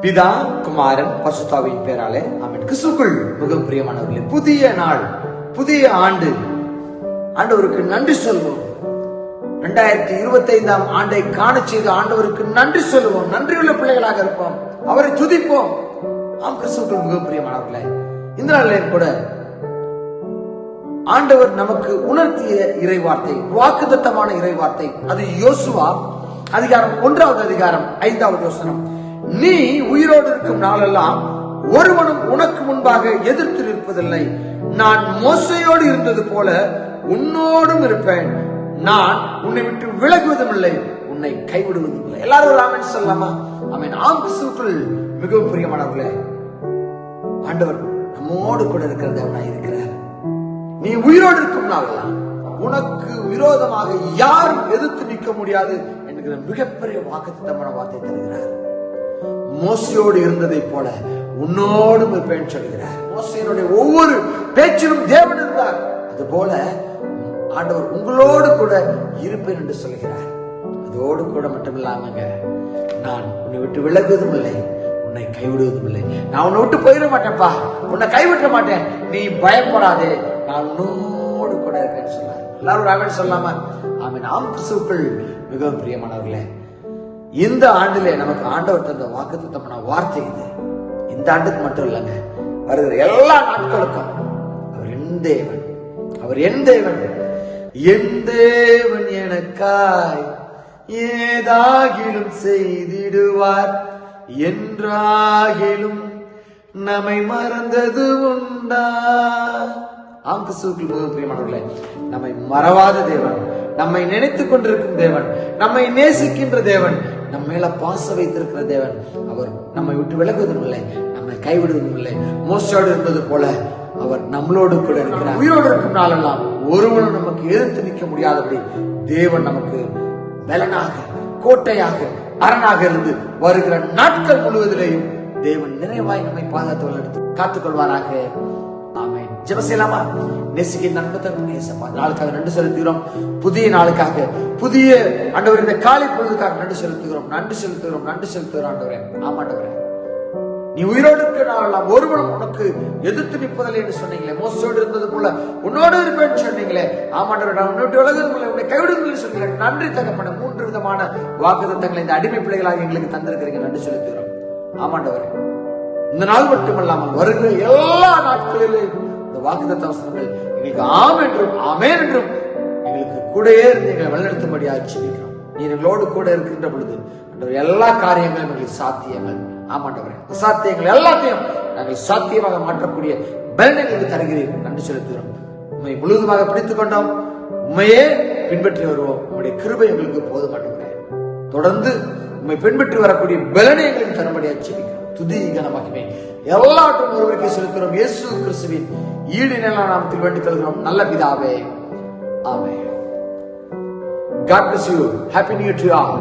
பிதா, குமாரன், பரிசுத்தாவின் பேராலே ஆமென். கிறிஸ்துவுக்குள் மிகவும் பிரியமானவர்களே, புதிய நாள், புதிய ஆண்டு. ஆண்டவருக்கு நன்றி சொல்வோம். 2025ஆம் ஆண்டை காண செய்த ஆண்டவருக்கு நன்றி சொல்லுவோம். நன்றியுள்ள பிள்ளைகளாக இருப்போம். அவரை துதிப்போம். ஆம், கிறிஸ்துவுக்குள் மிகவும் பிரியமானவர்களே, இந்த நாளில் கூட ஆண்டவர் நமக்கு உணர்த்திய இறைவார்த்தை, வாக்குத்தத்தமான இறைவார்த்தை. அது யோசுவா அதிகாரம் 1வது அதிகாரம் 5வது வசனம். நீ உயிரோடு இருக்கும் நாளெல்லாம் ஒருவனும் உனக்கு முன்பாக எதிர்த்து நிற்பதில்லை. நான் மோசையோடு இருந்தது போல உன்னோடும் இருப்பேன். நான் உன்னை விட்டு விலகுவதும் இல்லை, உன்னை கைவிடுவதும் இல்லை. எல்லாரும் ஒரு ஆமென் சொல்லலாமா? ஆமென். ஆம், கிறிஸ்துவுக்குள் மிகவும் பிரியமானவர்களே, ஆண்டவர் நம்மோடு கூட இருக்கிற தேவனாய் இருக்கிறார். நீ உயிரோடு இருக்கும் நாளெல்லாம் உனக்கு விரோதமாக யாரும் எதிர்த்து நிற்க முடியாது என்கிற மிகப்பெரிய வாக்குத்தத்தமான வார்த்தை தருகிறார். மோசையோடு இருந்ததை போல உன்னோடும் இருப்பேன் சொல்கிறார். மோசையினுடைய ஒவ்வொரு பேச்சிலும் தேவன் இருந்தார். அதுபோல ஆண்டவர் உங்களோடு கூட இருப்பேன் என்று சொல்கிறார். அதோடு கூட மட்டுமில்லாமங்க, நான் உன்னை விட்டு விலகுவதும் இல்லை, உன்னை கைவிடுவதும் இல்லை. நான் உன்னை விட்டு போயிட மாட்டேன்ப்பா, உன்னை கைவிட மாட்டேன், நீ பயப்படாதே, நான் உன்னோடு கூட இருக்கேன்னு சொன்னார். எல்லாரும் ஆமென் சொல்லாமா? ஆமென். ஆம், கிறிஸ்துவுக்குள் மிகவும் பிரியமானவர்களே, இந்த ஆண்டிலே நமக்கு ஆண்டவர் தந்த வாக்குத்தத்தமான வார்த்தை இது. இந்த ஆண்டுக்கு மட்டும் இல்லைங்க, வருகிற எல்லா நாட்களுக்கும் அவர் என் தேவன், அவர் என் தேவன், என் தேவன் எனக்காய் ஏதாகிலும் செய்திடுவார், என்றாகிலும் நம்மை மறந்தது உண்டா? ஆம், கிறிஸ்துவுக்குள் மிகவும் பிரியமானவர்களே, நம்மை மறவாத தேவன், நம்மை நினைத்துக் கொண்டிருக்கும் தேவன், நம்மை நேசிக்கின்ற தேவன், நம்ம மேல பாச வைத்திருக்கிற தேவன். அவர் நம்மை விட்டு விலகுவதும் இல்லை, நம்மை கைவிடுவதும் இல்லை. மோசையோடு இருந்தது போல அவர் நம்மளோடு கூட இருக்கிறார். உயிரோடு இருக்கும் நாளெல்லாம் ஒருவனும் நமக்கு எதிர்த்து நிற்க முடியாதபடி தேவன் நமக்கு பலனாக, கோட்டையாக, அரணாக இருந்து வருகிற நாட்கள் முழுவதிலேயும் தேவன் நிறைவாய் நம்மை பாதுகாத்து வழிநடத்தி காத்துக்கொள்வாராக. ஆமென். ஜெபம் செய்யலாமா? நேசிக்கிற நண்பர்களே, நாளுக்காக நன்றி செலுத்துகிறோம். புதிய நாளுக்காக, புதிய ஆண்டவர் இந்த காலை பொழுதுக்காக நன்றி செலுத்துகிறோம். நன்றி செலுத்துகிறோம், நன்றி செலுத்துகிறோம் ஆண்டவரே. ஆமாண்டவரே, நீ உயிரோடு இருக்கிற நாளெல்லாம் ஒருவனும் உனக்கு எதிர்த்து நிற்பதில்லை என்று சொன்னீங்களே. மோசையோடு இருந்தது போல உன்னோடு இருப்பேன்னு சொன்னீங்களே. ஆமாண்டவரே, நான் உன்னோடு விலகுவதில்லை, உன்னை கைவிடுவதில்லை சொன்னீங்களே. நன்றி தகப்பனே. 3 விதமான வாக்குத்தத்தங்களை இந்த அடிமை பிள்ளைகளாக எங்களுக்கு தந்திருக்கிறீங்க. நன்றி செலுத்துகிறோம். ஆமாண்டவரே, இந்த நாள் மட்டுமல்லாமல் வருகிற எல்லா நாட்களிலும் இந்த வாக்குத்தத்த வசனங்கள் எங்களுக்கு ஆம் என்றும் ஆமென் என்றும் எங்களுக்கு கூடயே இருந்து எங்களை வழிநடத்தும்படியாக ஜெபிக்கிறோம். நீர் எங்களோடு கூட இருக்கின்ற பொழுது எல்லா காரியங்களும் எங்களுக்கு சாத்தியங்கள். ஆமாண்டவரே, அசாத்தியங்கள் எல்லாத்தையும் நாங்கள் சாத்தியமாக மாற்றக்கூடிய பலனை எங்களுக்கு தருகிறீர்கள். நன்றி செலுத்துகிறோம். உண்மை முழுவதுமாக பிடித்துக் கொண்டோம், உண்மையே பின்பற்றி வருவோம். உங்களுடைய கிருபை எங்களுக்கு போதுமானவரே. தொடர்ந்து உண்மை பின்பற்றி வரக்கூடிய பலனை எங்களுக்கு தரும்படியாக ஜெபிக்கிறோம். துதி, கன, மகிமை எல்லாவற்றும் ஒருவருக்கே செலுத்துகிறோம். இயேசு கிறிஸ்துவின் ஈடு நிலை நாமத்தில் வேண்டிக் கொள்கிறோம் நல்ல பிதாவே. ஆமென். God bless you. Happy New Year to all.